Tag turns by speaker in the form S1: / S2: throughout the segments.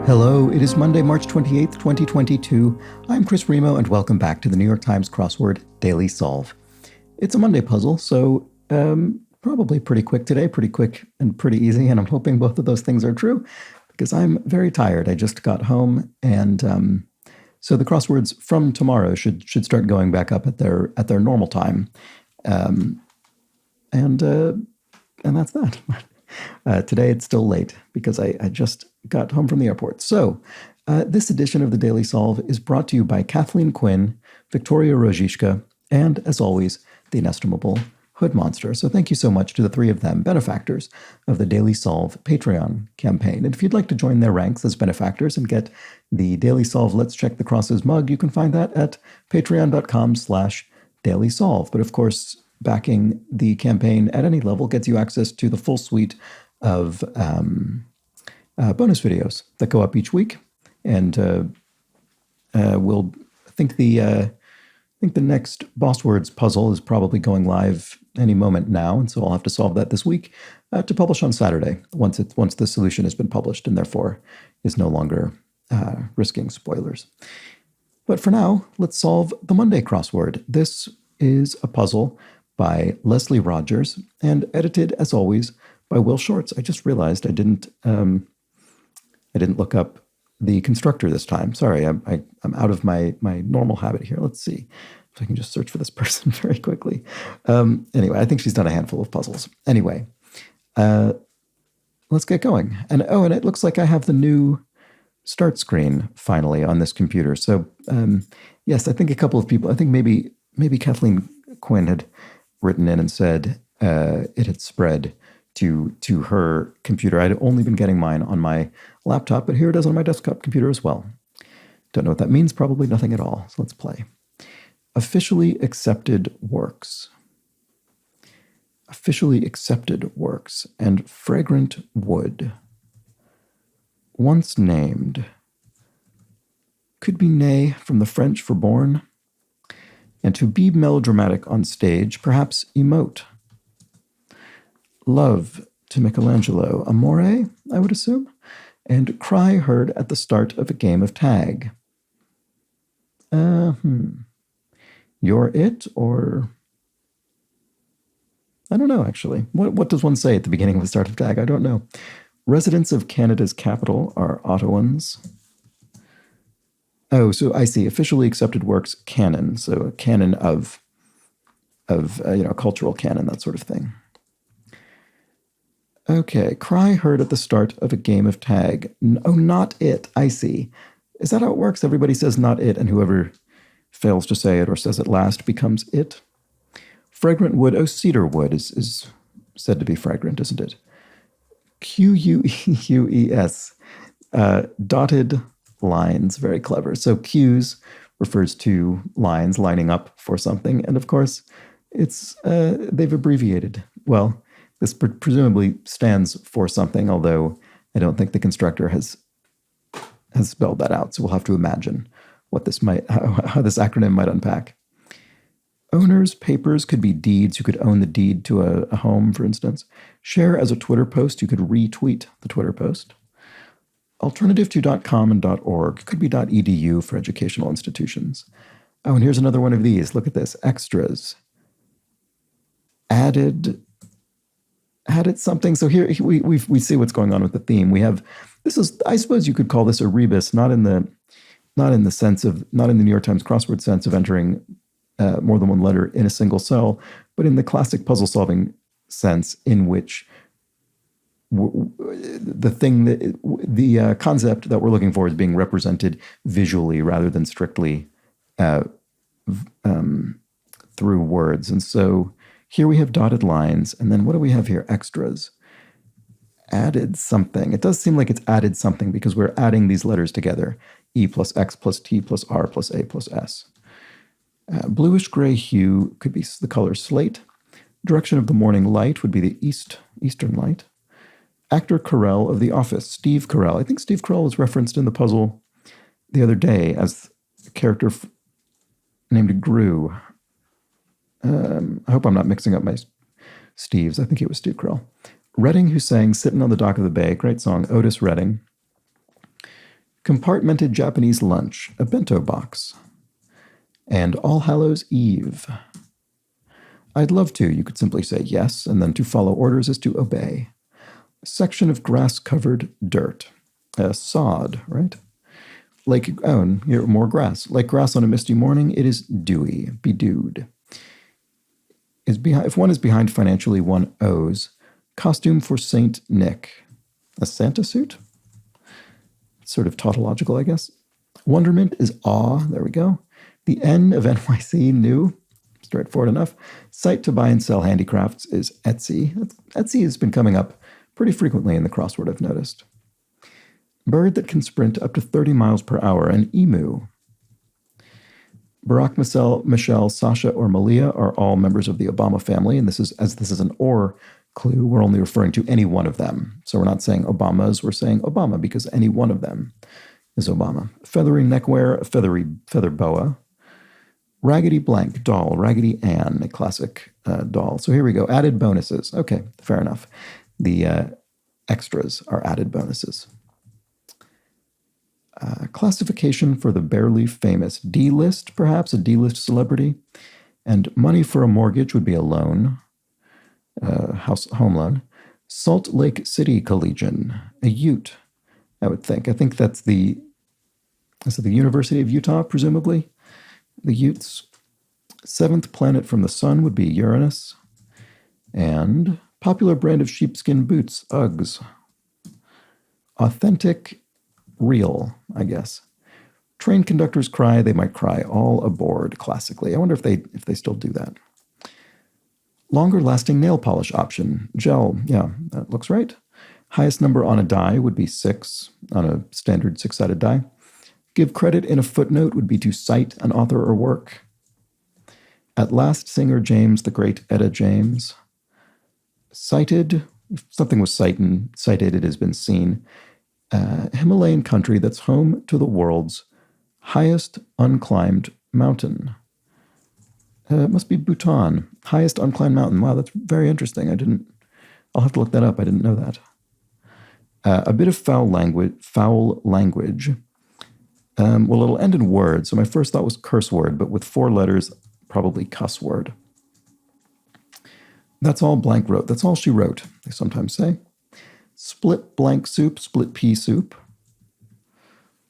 S1: Hello, it is Monday, March 28th, 2022. I'm Chris Remo, and welcome back to the New York Times Crossword Daily Solve. It's a Monday puzzle, so probably pretty quick today, pretty quick and pretty easy, and I'm hoping both of those things are true, because I'm very tired. I just got home, and so the crosswords from tomorrow should start going back up at their normal time, and that's that. Today it's still late because I just got home from the airport. So this edition of the Daily Solve is brought to you by Kathleen Quinn, Victoria Rojishka, and, as always, the inestimable Hood Monster. So thank you so much to the three of them, benefactors of the Daily Solve Patreon campaign. And if you'd like to join their ranks as benefactors and get the Daily Solve Let's Check the Crosses mug, you can find that at patreon.com/dailysolve. But of course, backing the campaign at any level gets you access to the full suite of bonus videos that go up each week, and I think the next Boss Words puzzle is probably going live any moment now, and so I'll have to solve that this week to publish on Saturday once the solution has been published, and therefore is no longer risking spoilers. But for now, let's solve the Monday crossword. This is a puzzle by Leslie Rogers and edited, as always, by Will Shorts. I just realized I didn't look up the constructor this time. Sorry, I'm out of my normal habit here. Let's see if I can just search for this person very quickly. Anyway, I think she's done a handful of puzzles. Anyway, let's get going. And it looks like I have the new start screen finally on this computer. So yes, I think a couple of people, I think maybe Kathleen Quinn had written in and said it had spread to her computer. I'd only been getting mine on my laptop, but here it is on my desktop computer as well. Don't know what that means, probably nothing at all. So let's play. Officially accepted works. Officially accepted works and fragrant wood. Once named. Could be nay from the French for born. And to be melodramatic on stage, perhaps emote. Love to Michelangelo, amore, I would assume, and cry heard at the start of a game of tag. You're it, or I don't know, actually. What does one say at the beginning of the start of tag? I don't know. Residents of Canada's capital are Ottawans. Oh, so I see. Officially accepted works, canon. So a canon of cultural canon, that sort of thing. Okay, cry heard at the start of a game of tag. Oh, not it. I see. Is that how it works? Everybody says not it, and whoever fails to say it or says it last becomes it. Fragrant wood. Oh, cedar wood is said to be fragrant, isn't it? Queues. Dotted lines. Very clever. So queues refers to lines lining up for something, and of course, it's they've abbreviated. Well, this presumably stands for something, although I don't think the constructor has spelled that out. So we'll have to imagine what this how this acronym might unpack. Owners' papers could be deeds. You could own the deed to a home, for instance. Share as a Twitter post. You could retweet the Twitter post. Alternative2.com and .org could be .edu for educational institutions. Oh, and here's another one of these. Look at this. Extras. Added something. So here we see what's going on with the theme. We have, this is, I suppose you could call this a rebus, not in the New York Times crossword sense of entering more than one letter in a single cell, but in the classic puzzle solving sense, in which the concept that we're looking for is being represented visually rather than strictly through words. And so here we have dotted lines, and then what do we have here? Extras. Added something. It does seem like it's added something because we're adding these letters together. E plus X plus T plus R plus A plus S. Bluish gray hue could be the color slate. Direction of the morning light would be the eastern light. Actor Carell of The Office, Steve Carell. I think Steve Carell was referenced in the puzzle the other day as a character named Gru. I hope I'm not mixing up my Steves. I think it was Steve Carell. Redding, who sang Sittin' on the Dock of the Bay, great song, Otis Redding. Compartmented Japanese lunch, a bento box. And All Hallows Eve. I'd love to. You could simply say yes, and then to follow orders is to obey. A section of grass-covered dirt. Sod, right? Like, oh, more grass. Like grass on a misty morning, it is dewy, bedewed. If one is behind financially, one owes. Costume for Saint Nick. A Santa suit? Sort of tautological, I guess. Wonderment is awe. There we go. The N of NYC, new. Straightforward enough. Site to buy and sell handicrafts is Etsy. Etsy has been coming up pretty frequently in the crossword, I've noticed. Bird that can sprint up to 30 miles per hour, an emu. Barack, Michelle, Sasha, or Malia are all members of the Obama family, and this is an or clue, we're only referring to any one of them. So we're not saying Obamas, we're saying Obama, because any one of them is Obama. Feathery neckwear, a feather boa. Raggedy blank, doll, Raggedy Ann, a classic doll. So here we go, added bonuses. Okay, fair enough. The extras are added bonuses. Classification for the barely famous. D-list, perhaps, a D-list celebrity. And money for a mortgage would be a loan, home loan. Salt Lake City Collegian, a Ute, I would think. I think that's the University of Utah, presumably. The Utes. Seventh planet from the sun would be Uranus. And popular brand of sheepskin boots, Uggs. Authentic, real, I guess. Train conductors cry, they might cry all aboard, classically. I wonder if they still do that. Longer lasting nail polish option, gel, yeah, that looks right. Highest number on a die would be 6, on a standard 6-sided die. Give credit in a footnote would be to cite an author or work. At last singer James, the great Etta James. Cited, if something was cited, it has been seen. Himalayan country that's home to the world's highest unclimbed mountain. It must be Bhutan, highest unclimbed mountain. Wow, that's very interesting. I'll have to look that up. I didn't know that. A bit of foul language. Well, it'll end in word. So my first thought was curse word, but with 4 letters, probably cuss word. That's all blank wrote. That's all she wrote, they sometimes say. Split blank soup, split pea soup.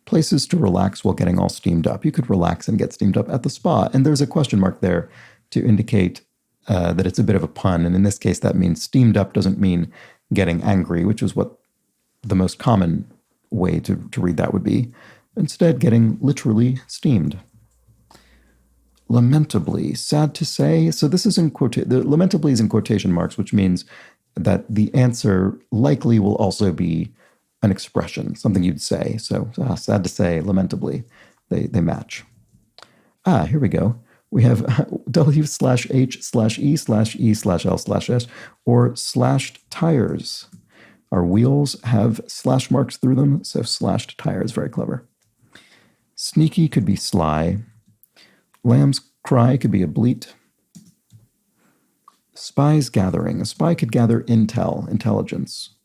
S1: Places to relax while getting all steamed up. You could relax and get steamed up at the spa. And there's a question mark there to indicate that it's a bit of a pun. And in this case, that means steamed up doesn't mean getting angry, which is what the most common way to read that would be. Instead, getting literally steamed. Lamentably, sad to say. So this is lamentably is in quotation marks, which means that the answer likely will also be an expression, something you'd say. So sad to say, lamentably, they match. Here we go. We have W/H/E/E/L/S or slashed tires. Our wheels have slash marks through them, so slashed tires, very clever. Sneaky could be sly. Lamb's cry could be a bleat. Spies gathering. A spy could gather intelligence.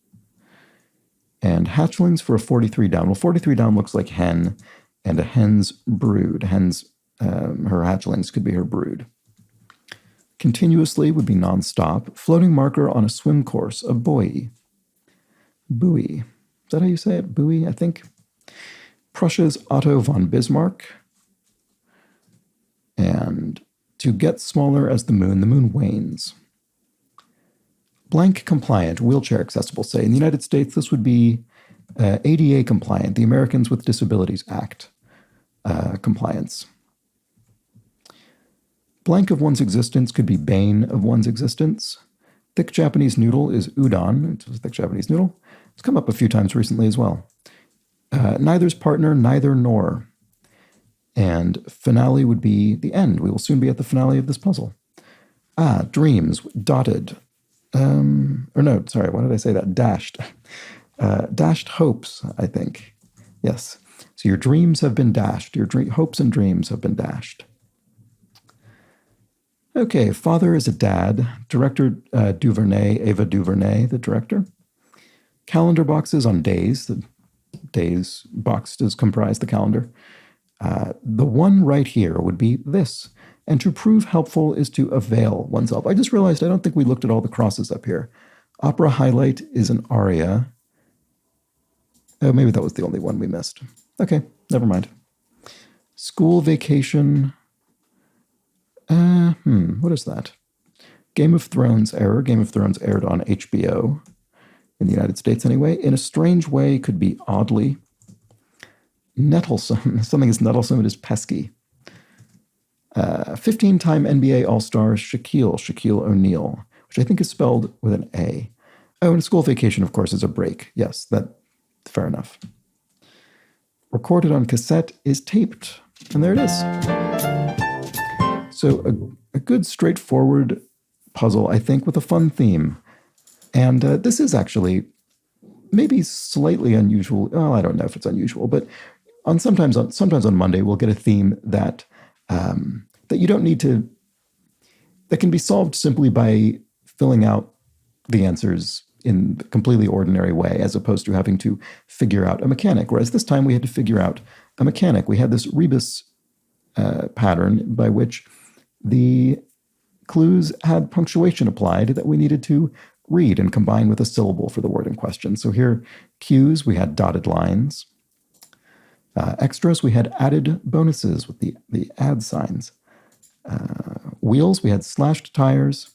S1: And hatchlings for a 43 down. Well, 43 down looks like hen, and a hen's brood. Her hatchlings could be her brood. Continuously would be nonstop. Floating marker on a swim course, a buoy. Buoy. Is that how you say it? Buoy, I think. Prussia's Otto von Bismarck. And to get smaller as the moon wanes. Blank compliant, wheelchair accessible, say. In the United States, this would be ADA compliant, the Americans with Disabilities Act compliance. Blank of one's existence could be bane of one's existence. Thick Japanese noodle is udon. It's a thick Japanese noodle. It's come up a few times recently as well. Neither's partner, neither nor. And finale would be the end. We will soon be at the finale of this puzzle. Dreams, dotted. Why did I say that? Dashed. Dashed hopes, I think. Yes. So your dreams have been dashed. Your hopes and dreams have been dashed. Okay, father is a dad. Director Duvernay, Ava DuVernay, the director. Calendar boxes on days. days box does comprise the calendar. The one right here would be this. And to prove helpful is to avail oneself. I just realized I don't think we looked at all the crosses up here. Opera highlight is an aria. Oh, maybe that was the only one we missed. Okay, never mind. School vacation. What is that? Game of Thrones error. Game of Thrones aired on HBO. In the United States anyway. In a strange way could be oddly. Nettlesome. Something is nettlesome, it is pesky. 15-time NBA All-Star Shaquille O'Neal, which I think is spelled with an A. Oh, and a school vacation, of course, is a break. Yes, fair enough. Recorded on cassette is taped. And there it is. So a good, straightforward puzzle, I think, with a fun theme. And this is actually maybe slightly unusual. Well, I don't know if it's unusual, but sometimes on Monday we'll get a theme that you don't need to, that can be solved simply by filling out the answers in a completely ordinary way, as opposed to having to figure out a mechanic. Whereas this time we had to figure out a mechanic. We had this rebus pattern by which the clues had punctuation applied that we needed to read and combine with a syllable for the word in question. So here, cues, we had dotted lines. Extras, we had added bonuses with the add signs. Wheels, we had slashed tires.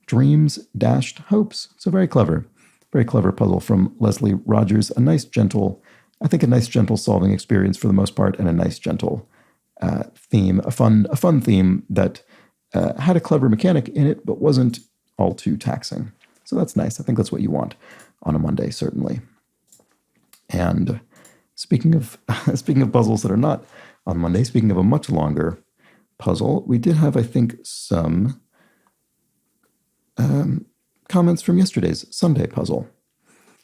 S1: Dreams, dashed hopes. So very clever puzzle from Leslie Rogers. A nice, gentle solving experience for the most part, and a nice, gentle theme, a fun theme that had a clever mechanic in it, but wasn't all too taxing. So that's nice. I think that's what you want on a Monday, certainly. And speaking of puzzles that are not on Monday, speaking of a much longer puzzle, we did have, I think, some comments from yesterday's Sunday puzzle.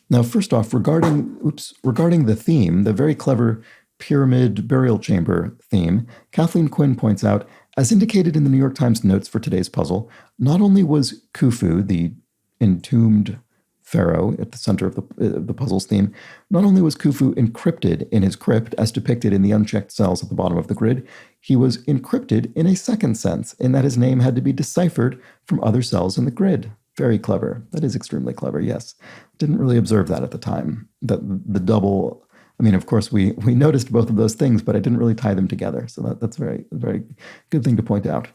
S1: Now, first off, regarding the theme, the very clever pyramid burial chamber theme, Kathleen Quinn points out, as indicated in the New York Times notes for today's puzzle, not only was Khufu, the entombed pharaoh at the center of the puzzle's theme, not only was Khufu encrypted in his crypt, as depicted in the unchecked cells at the bottom of the grid, he was encrypted in a second sense, in that his name had to be deciphered from other cells in the grid. Very clever. That is extremely clever, yes. Didn't really observe that at the time. That the double... I mean, of course, we noticed both of those things, but I didn't really tie them together. So that's a very good thing to point out.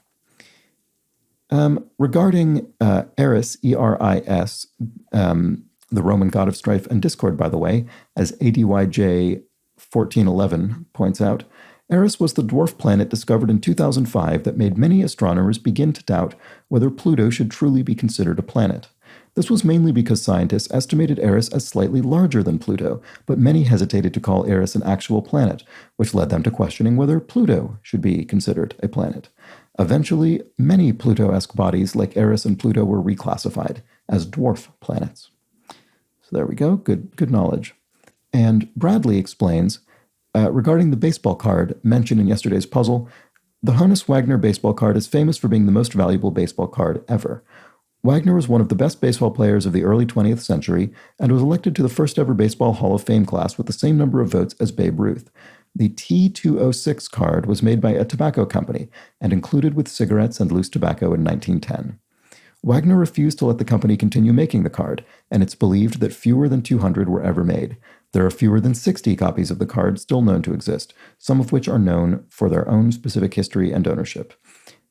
S1: Regarding Eris, E-R-I-S, the Roman god of strife and discord, by the way, as ADYJ 1411 points out, Eris was the dwarf planet discovered in 2005 that made many astronomers begin to doubt whether Pluto should truly be considered a planet. This was mainly because scientists estimated Eris as slightly larger than Pluto, but many hesitated to call Eris an actual planet, which led them to questioning whether Pluto should be considered a planet. Eventually, many Pluto-esque bodies like Eris and Pluto were reclassified as dwarf planets. So there we go, good knowledge. And Bradley explains, regarding the baseball card mentioned in yesterday's puzzle, the Honus Wagner baseball card is famous for being the most valuable baseball card ever. Wagner was one of the best baseball players of the early 20th century and was elected to the first ever Baseball Hall of Fame class with the same number of votes as Babe Ruth. The T206 card was made by a tobacco company and included with cigarettes and loose tobacco in 1910. Wagner refused to let the company continue making the card, and it's believed that fewer than 200 were ever made. There are fewer than 60 copies of the card still known to exist, some of which are known for their own specific history and ownership.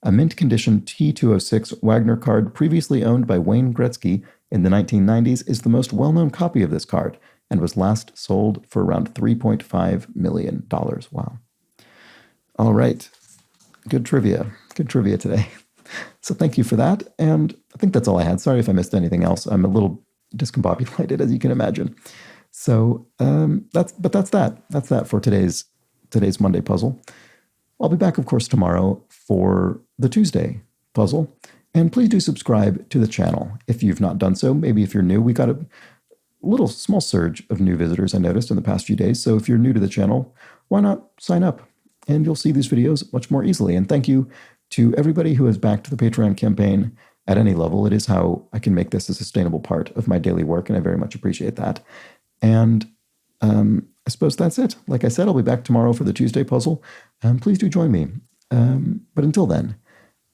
S1: A mint-condition T206 Wagner card previously owned by Wayne Gretzky in the 1990s is the most well-known copy of this card and was last sold for around $3.5 million. Wow. All right. Good trivia today. So thank you for that, and I think that's all I had. Sorry if I missed anything else. I'm a little discombobulated, as you can imagine. So that's that. That's that for today's Monday puzzle. I'll be back, of course, tomorrow for the Tuesday puzzle. And please do subscribe to the channel if you've not done so. Maybe if you're new, we got a little small surge of new visitors I noticed in the past few days. So if you're new to the channel, why not sign up? And you'll see these videos much more easily. And thank you to everybody who has backed the Patreon campaign at any level. It is how I can make this a sustainable part of my daily work, and I very much appreciate that. And I suppose that's it. Like I said, I'll be back tomorrow for the Tuesday puzzle. Please do join me. But until then,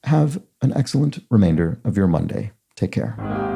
S1: have an excellent remainder of your Monday. Take care.